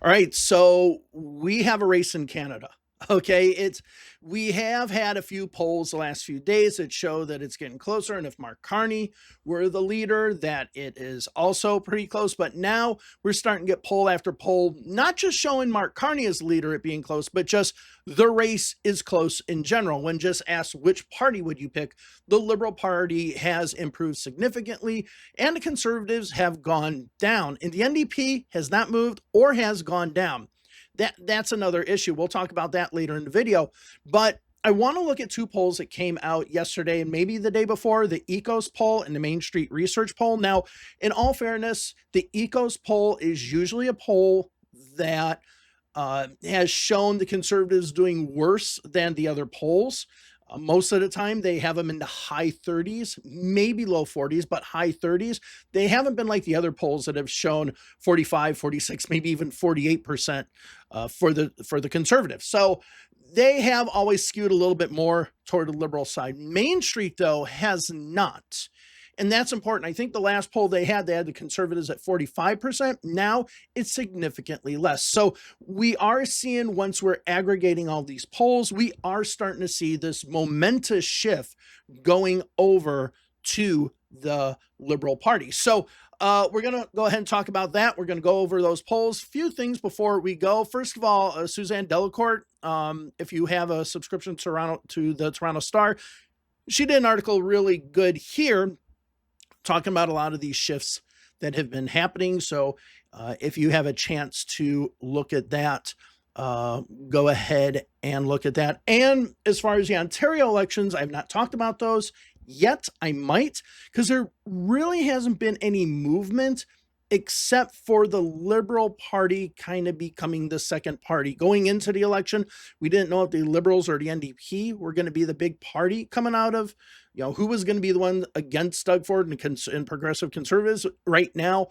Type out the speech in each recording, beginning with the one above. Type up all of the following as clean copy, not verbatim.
All right, so we have a race in Canada. Okay, we have had a few polls the last few days that show that it's getting closer, and if Mark Carney were the leader, that it is also pretty close. But now we're starting to get poll after poll, not just showing Mark Carney as the leader, it being close, but just the race is close in general. When just asked which party would you pick, the Liberal Party has improved significantly, and the Conservatives have gone down, and the NDP has not moved or has gone down. That's another issue. We'll talk about that later in the video. But I want to look at two polls that came out yesterday and maybe the day before, the Ecos poll and the Main Street Research poll. Now, in all fairness, the Ecos poll is usually a poll that has shown the Conservatives doing worse than the other polls. Most of the time, they have them in the high 30s, maybe low 40s, but high 30s. They haven't been like the other polls that have shown 45, 46, maybe even 48% for the Conservatives. So they have always skewed a little bit more toward the Liberal side. Main Street, though, has not. And that's important. I think the last poll they had the Conservatives at 45%. Now it's significantly less. So we are seeing, once we're aggregating all these polls, we are starting to see this momentous shift going over to the Liberal Party. So we're going to go ahead and talk about that. We're going to go over those polls. Few things before we go. First of all, Suzanne Delacourt, if you have a subscription to the Toronto Star, she did an article really good here talking about a lot of these shifts that have been happening. So if you have a chance to look at that, go ahead and look at that. And as far as the Ontario elections, I've not talked about those yet. I might, because there really hasn't been any movement except for the Liberal Party kind of becoming the second party. Going into the election, we didn't know if the Liberals or the NDP were going to be the big party coming out of, who was going to be the one against Doug Ford and progressive Conservatives. Right now,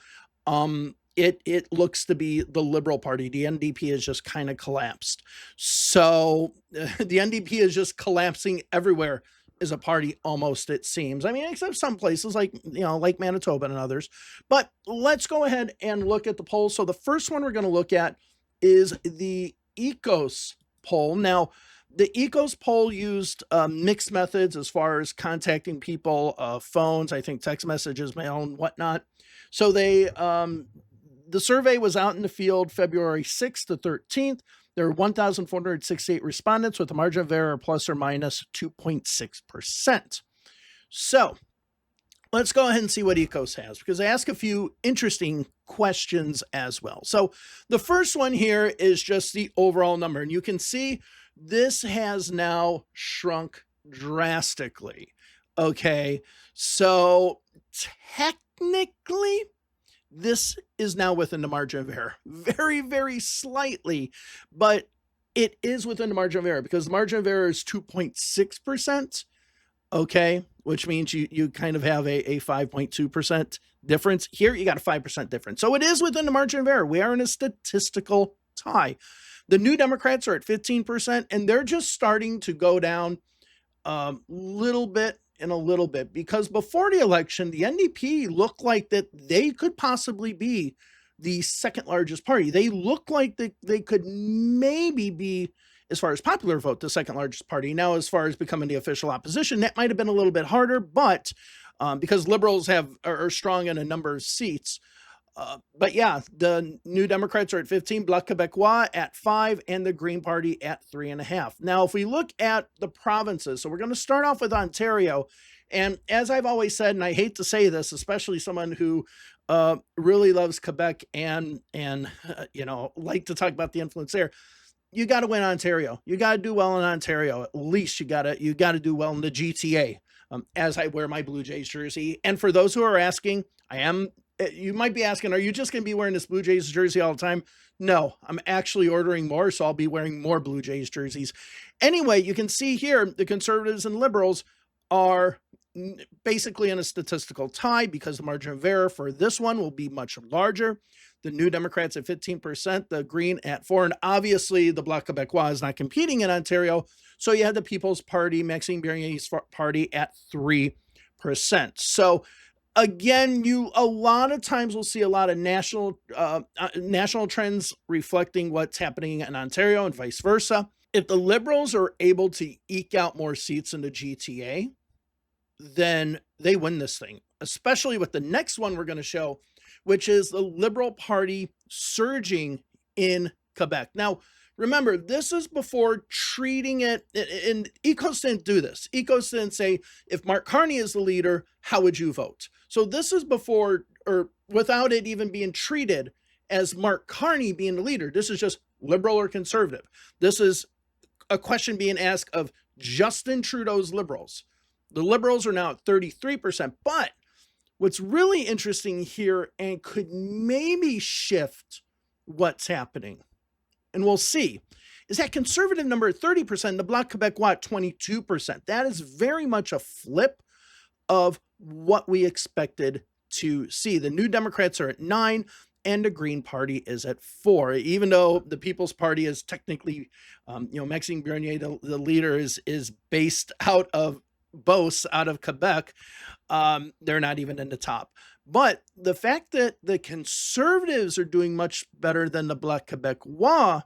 it looks to be the Liberal Party. The NDP has just kind of collapsed. So the NDP is just collapsing everywhere as a party, almost, it seems. I mean, except some places like Manitoba and others. But let's go ahead and look at the polls. So the first one we're going to look at is the Ecos poll. Now, the Ecos poll used mixed methods as far as contacting people, phones, I think text messages, mail, and whatnot. So the survey was out in the field February 6th to 13th. There were 1,468 respondents with a margin of error plus or minus 2.6%. So let's go ahead and see what Ecos has, because I ask a few interesting questions as well. So the first one here is just the overall number. And you can see this has now shrunk drastically. Okay, so technically, this is now within the margin of error. Very, very slightly, but it is within the margin of error, because the margin of error is 2.6%. Okay, which means you kind of have a 5.2% difference. Here, you got a 5% difference. So it is within the margin of error. We are in a statistical tie. The New Democrats are at 15%, and they're just starting to go down a little bit, because before the election, the NDP looked like that they could possibly be the second largest party. They looked like they could maybe be, as far as popular vote, the second largest party. Now, as far as becoming the official opposition, that might have been a little bit harder, but because Liberals are strong in a number of seats. But yeah, the New Democrats are at 15, Bloc Québécois at 5, and the Green Party at 3.5. Now, if we look at the provinces, so we're going to start off with Ontario. And as I've always said, and I hate to say this, especially someone who really loves Quebec and like to talk about the influence there, you got to win Ontario. You got to do well in Ontario. At least you got to do well in the GTA. As I wear my Blue Jays jersey. And for those who are asking, you might be asking, are you just going to be wearing this Blue Jays jersey all the time? No, I'm actually ordering more, so I'll be wearing more Blue Jays jerseys. Anyway, you can see here, the Conservatives and Liberals are basically in a statistical tie, because the margin of error for this one will be much larger. The New Democrats at 15%, the Green at 4%, and obviously the Bloc Québécois is not competing in Ontario, so you had the People's Party, Maxime Bernier's party at 3%. So Again, you a lot of times will see a lot of national trends reflecting what's happening in Ontario and vice versa. If the Liberals are able to eke out more seats in the GTA, then they win this thing, especially with the next one we're going to show, which is the Liberal Party surging in Quebec. Now, remember, this is before treating it, and Ecos didn't do this. Ecos didn't say, if Mark Carney is the leader, how would you vote? So this is before, or without it even being treated as Mark Carney being the leader. This is just liberal or conservative. This is a question being asked of Justin Trudeau's Liberals. The Liberals are now at 33%. But what's really interesting here and could maybe shift what's happening, and we'll see, is that conservative number at 30%, the Bloc Québécois at 22%. That is very much a flip of what we expected to see. The New Democrats are at 9%, and the Green Party is at 4%. Even though the People's Party is technically, Maxime Bernier, the leader, is based out of Beauce, out of Quebec, they're not even in the top. But the fact that the Conservatives are doing much better than the Bloc Québécois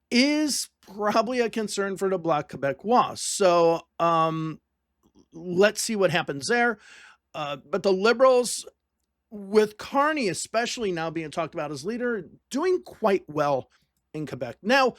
is probably a concern for the Bloc Québécois. So let's see what happens there. But the Liberals, with Carney especially now being talked about as leader, doing quite well in Quebec. Now,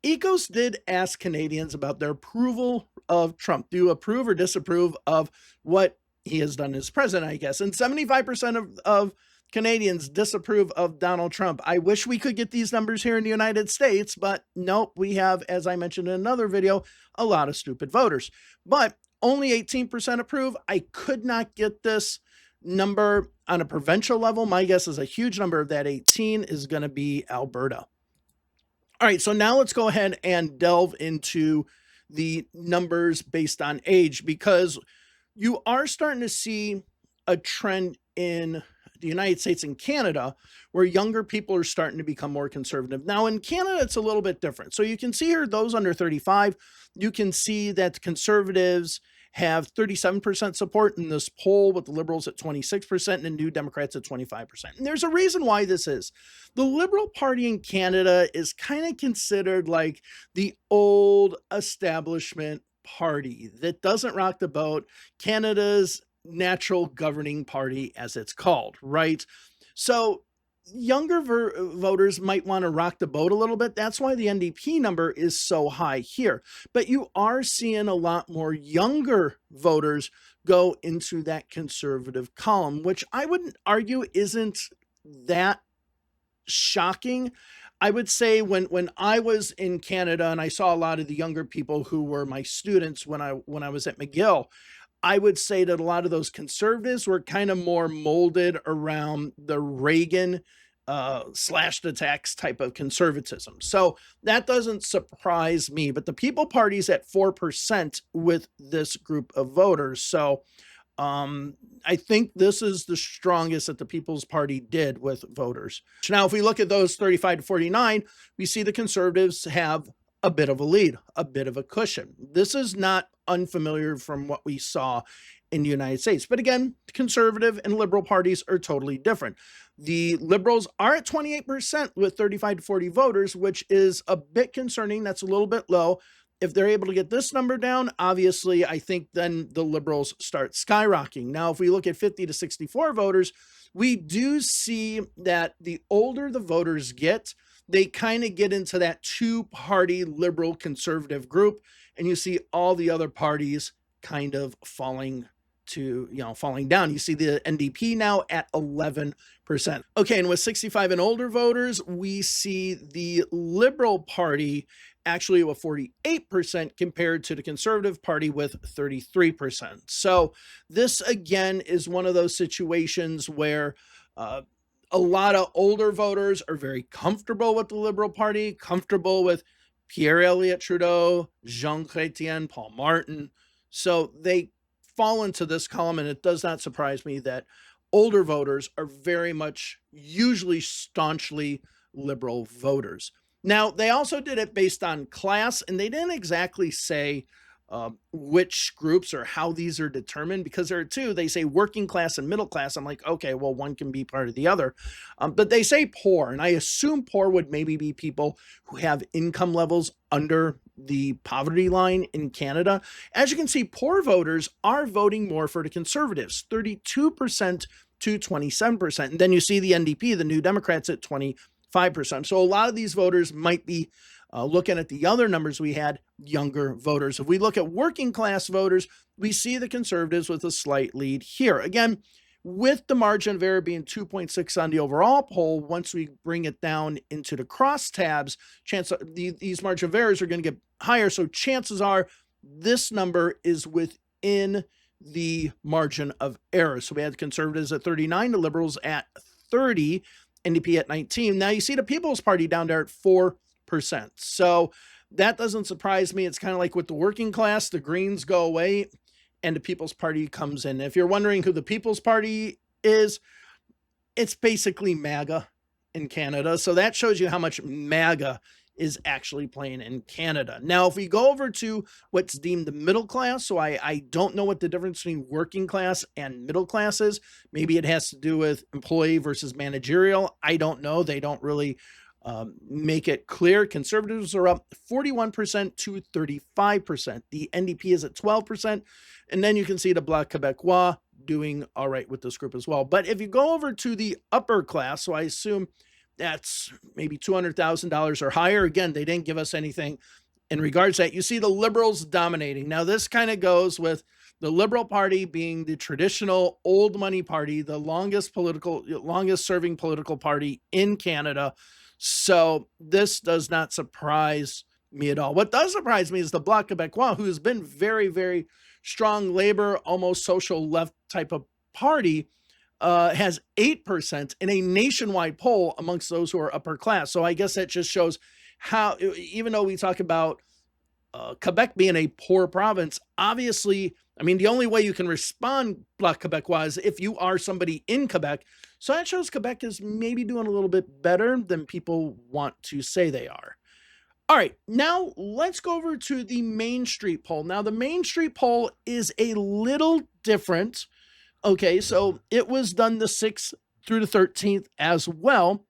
Ecos did ask Canadians about their approval of Trump. Do you approve or disapprove of what he has done as president, I guess? And 75% of Canadians disapprove of Donald Trump. I wish we could get these numbers here in the United States, but nope, we have, as I mentioned in another video, a lot of stupid voters. But only 18% approve. I could not get this number on a provincial level. My guess is a huge number of that 18 is going to be Alberta. All right, so now let's go ahead and delve into the numbers based on age, because you are starting to see a trend in the United States and Canada where younger people are starting to become more conservative. Now, in Canada, it's a little bit different. So you can see here those under 35, you can see that conservatives have 37% support in this poll, with the Liberals at 26% and the New Democrats at 25%. And there's a reason why this is. The Liberal Party in Canada is kind of considered like the old establishment party that doesn't rock the boat, Canada's natural governing party, as it's called, right? So younger voters might want to rock the boat a little bit. That's why the NDP number is so high here. But you are seeing a lot more younger voters go into that conservative column, which I would argue isn't that shocking. I would say when I was in Canada and I saw a lot of the younger people who were my students when I was at McGill, I would say that a lot of those conservatives were kind of more molded around the Reagan slashed attacks type of conservatism. So that doesn't surprise me. But the People Party's at 4% with this group of voters. So I think this is the strongest that the People's Party did with voters. Now, if we look at those 35 to 49, we see the Conservatives have a bit of a lead, a bit of a cushion. This is not unfamiliar from what we saw in the United States. But again, Conservative and Liberal parties are totally different. The Liberals are at 28% with 35 to 40 voters, which is a bit concerning. That's a little bit low. If they're able to get this number down, obviously, I think then the Liberals start skyrocketing. Now, if we look at 50 to 64 voters, we do see that the older the voters get, they kind of get into that two-party liberal conservative group, and you see all the other parties kind of falling down. You see the NDP now at 11%. Okay, and with 65 and older voters, we see the Liberal Party actually with 48% compared to the Conservative Party with 33%. So this, again, is one of those situations where a lot of older voters are very comfortable with the Liberal Party, comfortable with Pierre Elliott Trudeau, Jean Chrétien, Paul Martin. So they fall into this column, and it does not surprise me that older voters are very much usually staunchly Liberal voters. Now, they also did it based on class, and they didn't exactly say which groups or how these are determined, because there are two. They say working class and middle class. I'm like, okay, well, one can be part of the other. But they say poor, and I assume poor would maybe be people who have income levels under the poverty line in Canada. As you can see, poor voters are voting more for the Conservatives, 32% to 27%. And then you see the NDP, the New Democrats, at 25%. So a lot of these voters might be looking at the other numbers we had, younger voters. If we look at working class voters, we see the Conservatives with a slight lead here. Again, with the margin of error being 2.6 on the overall poll, once we bring it down into the crosstabs, these margin of errors are going to get higher. So chances are this number is within the margin of error. So we had the Conservatives at 39, the Liberals at 30, NDP at 19. Now you see the People's Party down there at 4%. So that doesn't surprise me. It's kind of like with the working class, the Greens go away and the People's Party comes in. If you're wondering who the People's Party is, it's basically MAGA in Canada. So that shows you how much MAGA is actually playing in Canada. Now, if we go over to what's deemed the middle class, so I don't know what the difference between working class and middle class is. Maybe it has to do with employee versus managerial. I don't know. They don't really make it clear. Conservatives are up 41% to 35%. The NDP is at 12%. And then you can see the Bloc Québécois doing all right with this group as well. But if you go over to the upper class, so I assume that's maybe $200,000 or higher. Again, they didn't give us anything in regards to that. You see the Liberals dominating. Now, this kind of goes with the Liberal Party being the traditional old money party, the longest serving political party in Canada. So this does not surprise me at all. What does surprise me is the Bloc Québécois, who has been very, very strong labor, almost social left type of party, has 8% in a nationwide poll amongst those who are upper class. So I guess that just shows how, even though we talk about Quebec being a poor province, obviously, I mean, the only way you can respond Bloc Québécois is if you are somebody in Quebec. So that shows Quebec is maybe doing a little bit better than people want to say they are. All right, now let's go over to the Main Street poll. Now, the Main Street poll is a little different. Okay, so it was done the 6th through the 13th as well.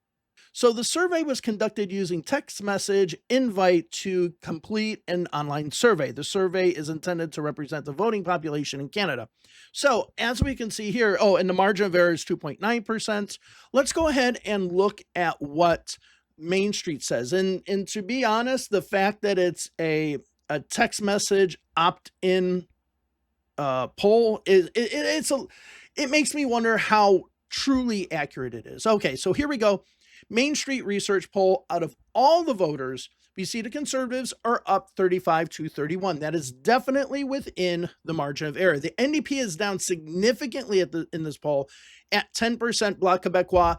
So the survey was conducted using text message invite to complete an online survey. The survey is intended to represent the voting population in Canada. So as we can see here, and the margin of error is 2.9%. Let's go ahead and look at what Main Street says. And to be honest, the fact that it's a text message opt-in poll it makes me wonder how truly accurate it is. Okay, so here we go. Main Street research poll. Out of all the voters, we see the Conservatives are up 35 to 31. That is definitely within the margin of error. The NDP is down significantly in this poll at 10%, Bloc Québécois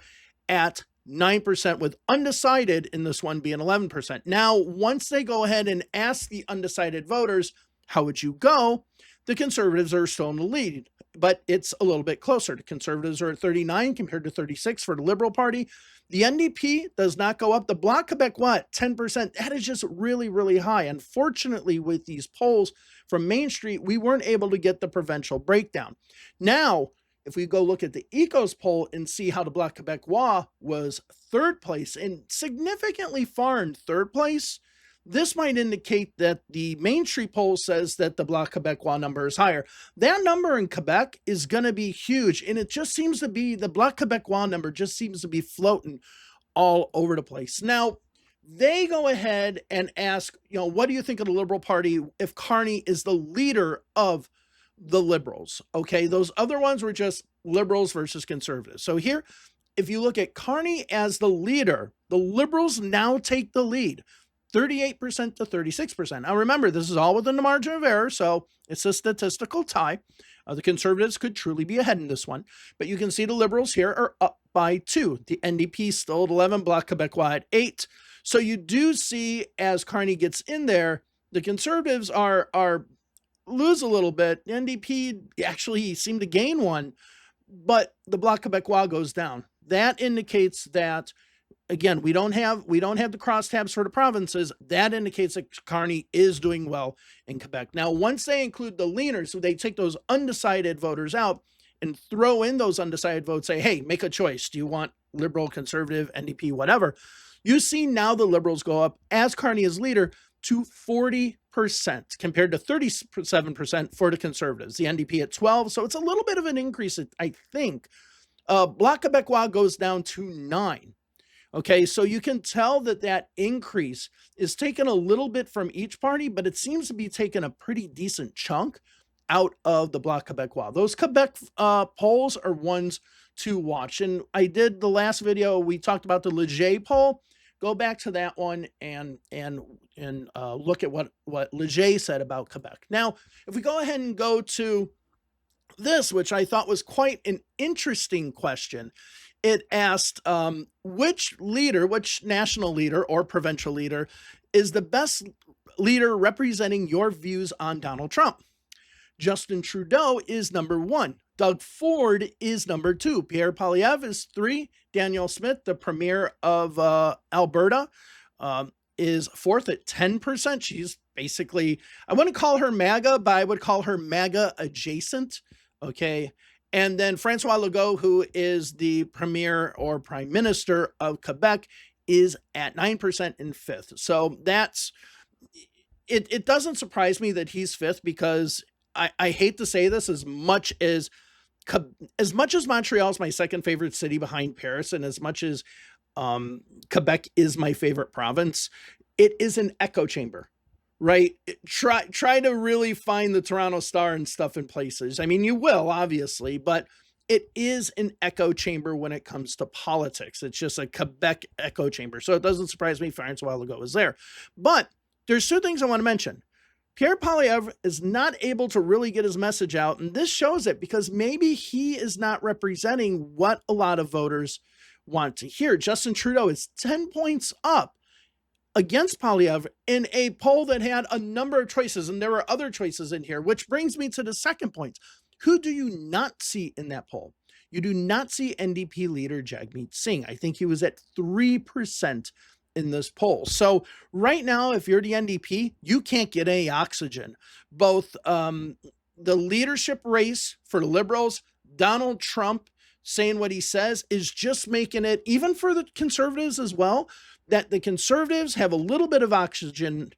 at 9%, with undecided in this one being 11%. Now, once they go ahead and ask the undecided voters, how would you go? The Conservatives are still in the lead, but it's a little bit closer. The Conservatives are at 39 compared to 36 for the Liberal Party. The NDP does not go up. The Bloc Québécois at 10%. That is just really, really high. Unfortunately, with these polls from Main Street, we weren't able to get the provincial breakdown. Now, if we go look at the Ecos poll and see how the Bloc Québécois was third place and significantly far in third place, this might indicate that the Main Street poll says that the Bloc Québécois number is higher. That number in Quebec is going to be huge, and it just seems to be, the Bloc Québécois number just seems to be floating all over the place. Now, they go ahead and ask, what do you think of the Liberal Party if Carney is the leader of the Liberals? Okay, those other ones were just Liberals versus Conservatives. So here, if you look at Carney as the leader, the Liberals now take the lead. 38% to 36%. Now remember, this is all within the margin of error, so it's a statistical tie. The Conservatives could truly be ahead in this one, but you can see the Liberals here are up by 2. The NDP still at 11, Bloc Québécois at 8. So you do see, as Carney gets in there, the Conservatives are lose a little bit. The NDP actually seemed to gain 1, but the Bloc Québécois goes down. That indicates that again, we don't have the crosstabs for the provinces. That indicates that Carney is doing well in Quebec. Now, once they include the leaners, so they take those undecided voters out and throw in those undecided votes, say, hey, make a choice. Do you want Liberal, Conservative, NDP, whatever? You see now the Liberals go up as Carney is leader to 40% compared to 37% for the Conservatives. The NDP at 12%, so it's a little bit of an increase, I think. Bloc Québécois goes down to 9%. Okay, so you can tell that that increase is taken a little bit from each party, but it seems to be taking a pretty decent chunk out of the Bloc Québécois. Those Quebec polls are ones to watch. And I did the last video, we talked about the Leger poll. Go back to that one and look at what Leger said about Quebec. Now, if we go ahead and go to this, which I thought was quite an interesting question. It asked which national leader or provincial leader is the best leader representing your views on Donald Trump. Justin Trudeau is number 1. Doug Ford is number 2. Pierre Poilievre is 3. Danielle Smith, the premier of Alberta, is 4th at 10%. She's basically, I wouldn't call her MAGA, but I would call her MAGA adjacent. Okay. And then Francois Legault, who is the premier or prime minister of Quebec, is at 9% in 5th. So that's, it doesn't surprise me that he's 5th because I hate to say this, as much as Montreal is my second favorite city behind Paris, and as much as Quebec is my favorite province, it is an echo chamber. Right? Try to really find the Toronto Star and stuff in places. I mean, you will, obviously, but it is an echo chamber when it comes to politics. It's just a Quebec echo chamber. So it doesn't surprise me Francois Legault is there. But there's 2 things I want to mention. Pierre Poilievre is not able to really get his message out, and this shows it because maybe he is not representing what a lot of voters want to hear. Justin Trudeau is 10 points up against Poilievre in a poll that had a number of choices, and there were other choices in here, which brings me to the second point. Who do you not see in that poll? You do not see NDP leader Jagmeet Singh. I think he was at 3% in this poll. So right now, if you're the NDP, you can't get any oxygen. Both the leadership race for the Liberals, Donald Trump saying what he says, is just making it, even for the Conservatives as well, that the Conservatives have a little bit of oxygen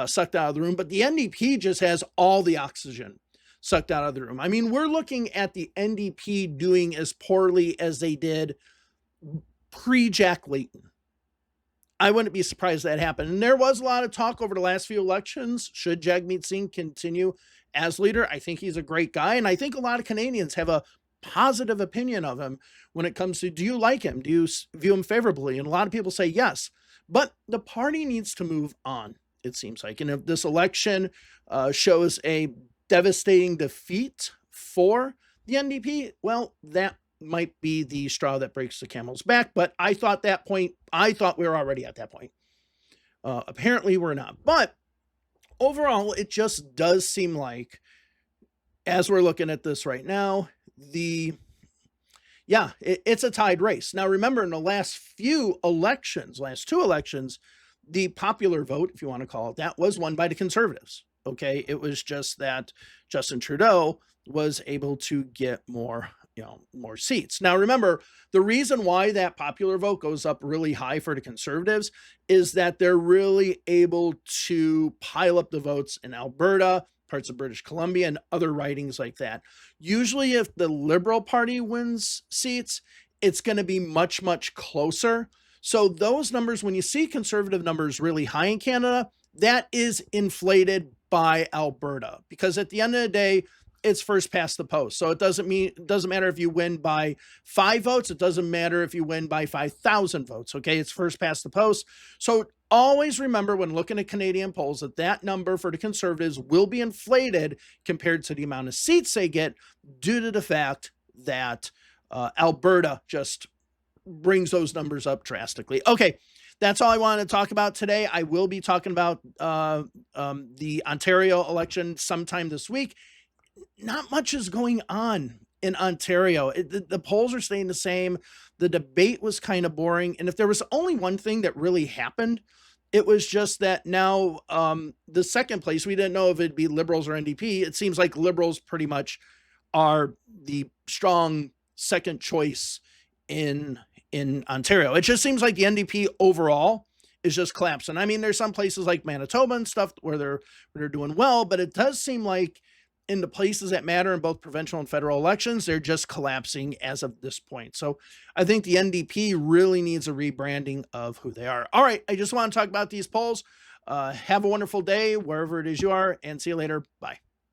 sucked out of the room, but the NDP just has all the oxygen sucked out of the room. I mean, we're looking at the NDP doing as poorly as they did pre-Jack Layton. I wouldn't be surprised that happened. And there was a lot of talk over the last few elections. Should Jagmeet Singh continue as leader? I think he's a great guy, and I think a lot of Canadians have a positive opinion of him when it comes to, do you like him? Do you view him favorably? And a lot of people say yes. But the party needs to move on, it seems like. And if this election shows a devastating defeat for the NDP, well, that might be the straw that breaks the camel's back. But I thought we were already at that point. Apparently we're not. But overall, it just does seem like, as we're looking at this right now, it's a tied race. Now, remember, in the last 2 elections, the popular vote, if you want to call it that, was won by the Conservatives. Okay. It was just that Justin Trudeau was able to get more seats. Now, remember, the reason why that popular vote goes up really high for the Conservatives is that they're really able to pile up the votes in Alberta, parts of British Columbia, and other ridings like that. Usually, if the Liberal Party wins seats, it's going to be much, much closer. So those numbers, when you see Conservative numbers really high in Canada, that is inflated by Alberta, because at the end of the day, it's first past the post. So it doesn't matter if you win by 5 votes. It doesn't matter if you win by 5,000 votes. Okay. It's first past the post. So always remember, when looking at Canadian polls, that number for the Conservatives will be inflated compared to the amount of seats they get, due to the fact that Alberta just brings those numbers up drastically. Okay. That's all I wanted to talk about today. I will be talking about the Ontario election sometime this week. Not much is going on in Ontario. The polls are staying the same. The debate was kind of boring. And if there was only one thing that really happened, it was just that now the second place, we didn't know if it'd be Liberals or NDP. It seems like Liberals pretty much are the strong second choice in Ontario. It just seems like the NDP overall is just collapsing. I mean, there's some places like Manitoba and stuff where they're doing well, but it does seem like in the places that matter in both provincial and federal elections, they're just collapsing as of this point. So I think the NDP really needs a rebranding of who they are. All right, I just want to talk about these polls. Have a wonderful day wherever it is you are, and see you later. Bye.